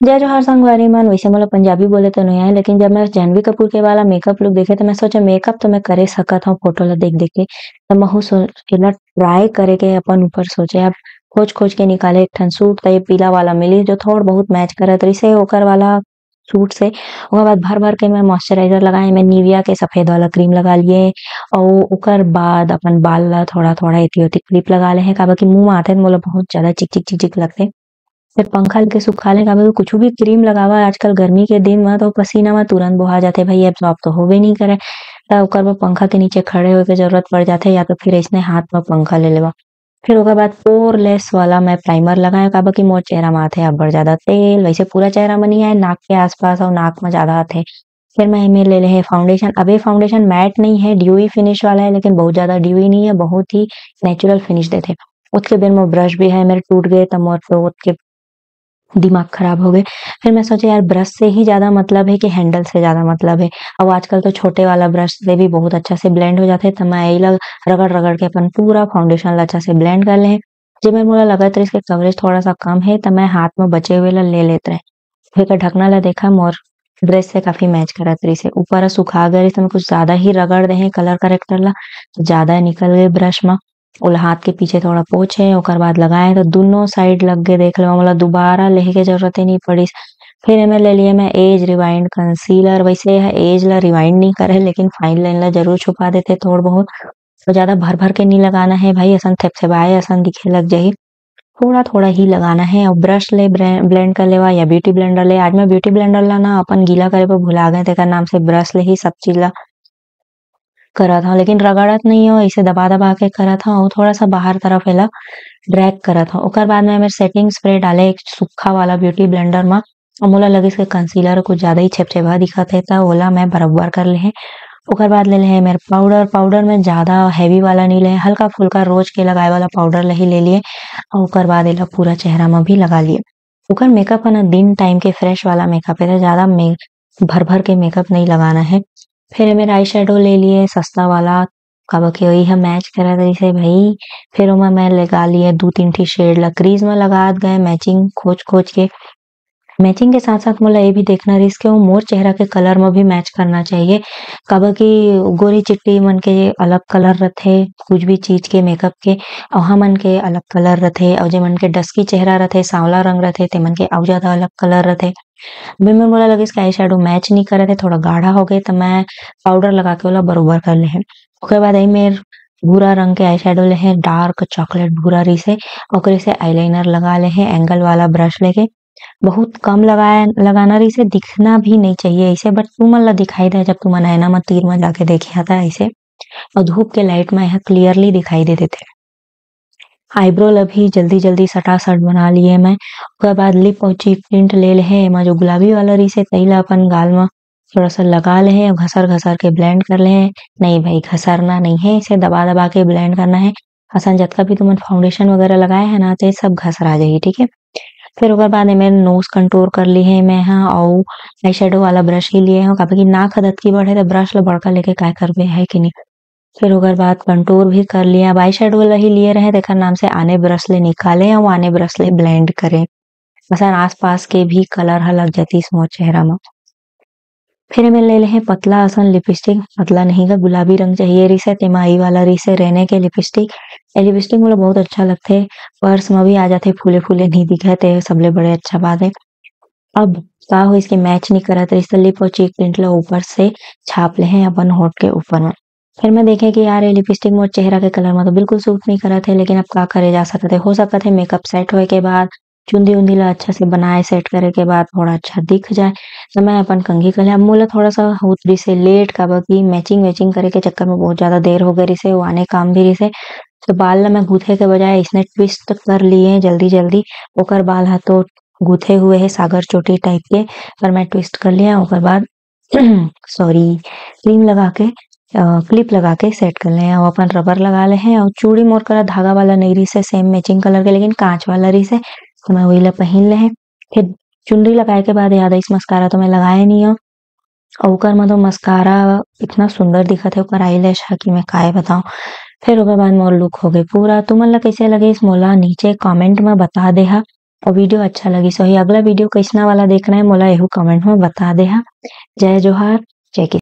जय जोहार संगवारी मन। वैसे मोला पंजाबी बोले तो नहीं आए, लेकिन जब मैं जाह्नवी कपूर के वाला मेकअप लुक देखे तो मैं सोचा मेकअप तो मैं करे सकत हव फोटो ला देख-देख के। त महू एला ट्राई करे के अपन ऊपर सोचे। अब खोज-खोज के निकाले एक ठन सूट त ये पीला वाला मिलिस जो थोड़ बहुत मैच करत रहिसे ओकर वाला सूट से। ओकर बाद भर-भर के मैं मॉइस्चराइज़र लगाए, मैं निविया के सफेद वाला क्रीम लगा लिए अउ ओकर बाद अपन बाल ला थोड़ा-थोड़ा एति-ओती क्लिप लगा ले हे काबर की मुँह म आथे त मोला बहुत ज्यादा चिक-चिक लगथे। फिर पंखा लेके सुखा ले काबर कुछु भी क्रीम लगावा आजकल गर्मी के दिन म तो पसीना म तुरंत बोहा जाथे भई एब्ज़ॉर्ब तो होबे नई करय। त ओकर बर पंखा के नीचे खड़े होए के जरूरत पड़ जाथे या तो फिर अइसने हाथ म पंखा ले लेवा। फिर ओकर बाद पोरलेस वाला मैं प्राइमर लगाए काबर की मोर चेहरा म आथे अब्बड़ ज्यादा तेल, वैसे पूरा चेहरा म नई आए नाक के आस-पास अउ नाक म ज्यादा आथे। फिर मैं एमे ले लेहे फाउंडेशन। अब ये फाउंडेशन मैट नहीं है, ड्यूई फिनिश वाला है लेकिन बहुत ज्यादा ड्यूई नहीं है, बहुत ही नेचुरल फिनिश देथे। उसके दिन मोर ब्रश भी है मेरे टूट गए त मोर तो ओतके दिमाग खराब हो गए। फिर मैं सोचे यार ब्रश से ही ज़्यादा मतलब है कि हैंडल से ज़्यादा मतलब है। अब आजकल तो छोटे वाला ब्रश से भी बहुत अच्छा से ब्लेंड हो जाथे त मैं एला रगड़-रगड़ के अपन पूरा फाउंडेशन ला अच्छा से ब्लेंड कर लेहे। जेमे मोला लगत रहिस के कवरेज थोड़ा-सा कम हे त मैं हाथ में बचे हुए ला ले लेत रहें। फिर एकर ढकना ला देखा मोर ड्रेस से काफ़ी मैच करत रहिस हे। ऊपर ह सुखा गए रहिस त मैं कुछ ज़्यादा ही रगड़ देहे कलर करेक्टर ला, ज़्यादा निकल गए ब्रश म। ओला हाथ के पीछे थोड़ा पोंछे ओकर बाद लगाए त दूनों साइड लग गे देख लेवा मोला दोबारा लेहे के जरूरत ही नई पड़िस। फिर एमे ले लिए मैं एज रिवाइंड कंसीलर। वैसे यह एज ला रिवाइंड नई करे लेकिन फाइन लाइन ला जरूर छुपा देथे थोड़ बहुत। तो ज़्यादा भर-भर के नई लगाना है भई असन थेपथेपाए असन दिखे लग जाही। थोड़ा-थोड़ा ही लगाना है और ब्रश ले ब्लेंड कर लेवा या ब्यूटी ब्लेंडर ले। आज मैं ब्यूटी ब्लेंडर ला ना अपन गीला करे बर भुला गए तेकर नाम से ब्रश ले ही सब चीज़ ला करत हव, लेकिन रगड़त नई हव ऐसे दबा-दबा के करत हव अउ थोड़ा-सा बाहर तरफ एला ड्रैग करत हव। ओकर बाद में एमे सेटिंग स्प्रे डाले एक सूखा वाला ब्यूटी ब्लेंडर म अउ मोला लगिस के कंसीलर कुछ ज़्यादा ही छेपछेपा दिखत हे त ओला मैं बरोबर कर लेहे। ओकर बाद ले लेहे मेर पाउडर। पाउडर में ज़्यादा हेवी वाला नई लेहे, हल्का-फुल्का रोज के लगाए वाला पाउडर ला ही ले लिए अउ ओकर बाद एला पूरा चेहरा म भी लगा लिए। ओकर मेकअप ह ना दिन टाइम के फ्रेश वाला मेकअप हे, ज़्यादा भर-भर के मेकअप नहीं लगाना है। फिर एमेर आई शैडो ले लिए सस्ता वाला काबर की वही ह मैच करत रहिस हे भई। फिर ओमा मैं लगा लिए 2-3 ठी शेड ला क्रीज में लगात गए मैचिंग खोज-खोज के। मैचिंग के साथ-साथ मोला ये भी देखना रहिस के वो मोर चेहरा के कलर में भी मैच करना चाहिए। काबर की गोरी-चिट्टी मन के अलग कलर रथे कुछ भी चीज़ के मेकअप के अउ हमन के अलग कलर रथे अउ जेमन के डस्की चेहरा रथे, सांवला रंग रथे तेमन के अउ ज़्यादा अलग कलर रथे। एमे मोला लगिस के आई शैडो मैच नई करत हे, थोड़ा गाढ़ा हो गए त मैं पाउडर लगा के ओला बरोबर कर लेहे। ओकर बाद एमेर भूरा रंग के आई शैडो लेहे, डार्क चॉकलेट भूरा रहिस हे। ओकरे से आईलाइनर लगा लेहे एंगल वाला ब्रश लेके। बहुत कम लगाना रहिस हे, दिखना भी नहीं चाहिए ऐसे बट तुमन ला दिखाई देय जब तुमन आईना म तीर म जाके देखिया त ऐसे अउ धूप के लाइट में यह क्लियरली दिखाई दे देथे। आईब्रो ला भी जल्दी-जल्दी सटासट बना लिए मैं। ओकर बाद लिप अउ चीक टिंट ले लेहे एमा जो गुलाबी वाला रहिस हे तइला अपन गाल म थोड़ा-सा लगा लेहे अउ घसर-घसर के ब्लेंड कर लेहे। नहीं भई घसरना नहीं है, इसे दबा-दबा के ब्लेंड करना है। असन जतका भी तुमन फाउंडेशन वगैरह लगाए है ना तो ये सब घसरा जाही, ठीक है। फिर ओकर बाद एमेर नोज़ कंटूर कर लिए मैं ह अउ आई शैडो वाला ब्रश ही लिए हव काबर की नाक ह दतकी बड़ हे त ब्रश ला बड़का लेके काय करबे है कि नहीं। फिर ओकर बाद कंटूर भी कर लिए। अब आई शैडो ला ही लिए रहें तेकर नाम से आने ब्रश ले निकाले अउ आने ब्रश ले ब्लेंड करे। असन आस-पास के भी कलर ह लग जातिस मोर चेहरा म। फिर एमे ले लेहे पतला असन लिपस्टिक, पतला नहीं गा गुलाबी रंग चाहिए रहिस हे तेमा ई वाला रहिस हे रेने के लिपस्टिक। ये लिपस्टिक मोला बहुत अच्छा लगथे, पर्स म भी आ जाथे फूले-फूले नहीं दिखत हे सबले बड़े अच्छा बात हे। अब का होइस के मैच नहीं करत रहिस त लिप अउ चीक टिंट ला ऊपर से छाप लेहे अपन होंठ के ऊपर म। फिर मैं देखे कि यार ये लिपस्टिक मोर चेहरा के कलर म तो बिल्कुल सूट नहीं करत हे, लेकिन अब का करे जा सकत हे। हो सकत हे मेकअप सेट होए के बाद चुंदी-वुंदी ला अच्छा से बनाए सेट करे के बाद थोड़ा अच्छा दिख जाए तो मैं अपन कंघी कर ले। अब मोला थोड़ा-सा होत रहिस हे लेट काबर की मैचिंग-वैचिंग करे के चक्कर में बहुत ज़्यादा देर हो गए रहिस हे अउ आने काम भी रहिस हे। तो बाल ला मैं गूँथे के बजाय अइसने ट्विस्ट कर लिए जल्दी-जल्दी। ओकर बाल ह तो गूँथे हुए हे सागर चोटी टाइप के पर मैं ट्विस्ट कर लिए ओकर बाद सॉरी क्रीम लगा के क्लिप लगा के सेट कर लेहे अउ अपन रबर लगा लेहे अउ चूड़ी मोर करा धागा वाला नहीं रहिस हे सेम मैचिंग कलर के लेकिन काँच वाला रहिस हे तो मैं वही ला पहिन लेहे। फिर चुनरी लगाए के बाद याद आइस मस्कारा तो मैं लगाए नहीं हव अउ ओकर म तो मस्कारा इतना सुंदर दिखत हे ओकर आईलैश ह कि मैं काय बताओ। फिर ओकर बाद मोर लुक हो गए पूरा। तुमन ला कैसे लगिस मोला नीचे कमेंट में बता देहा। और वीडियो अच्छा लगी सो ही अगला वीडियो कइसना वाला देखना है मोला एहू कमेंट में बता देहा। जय जोहार, जय किसान।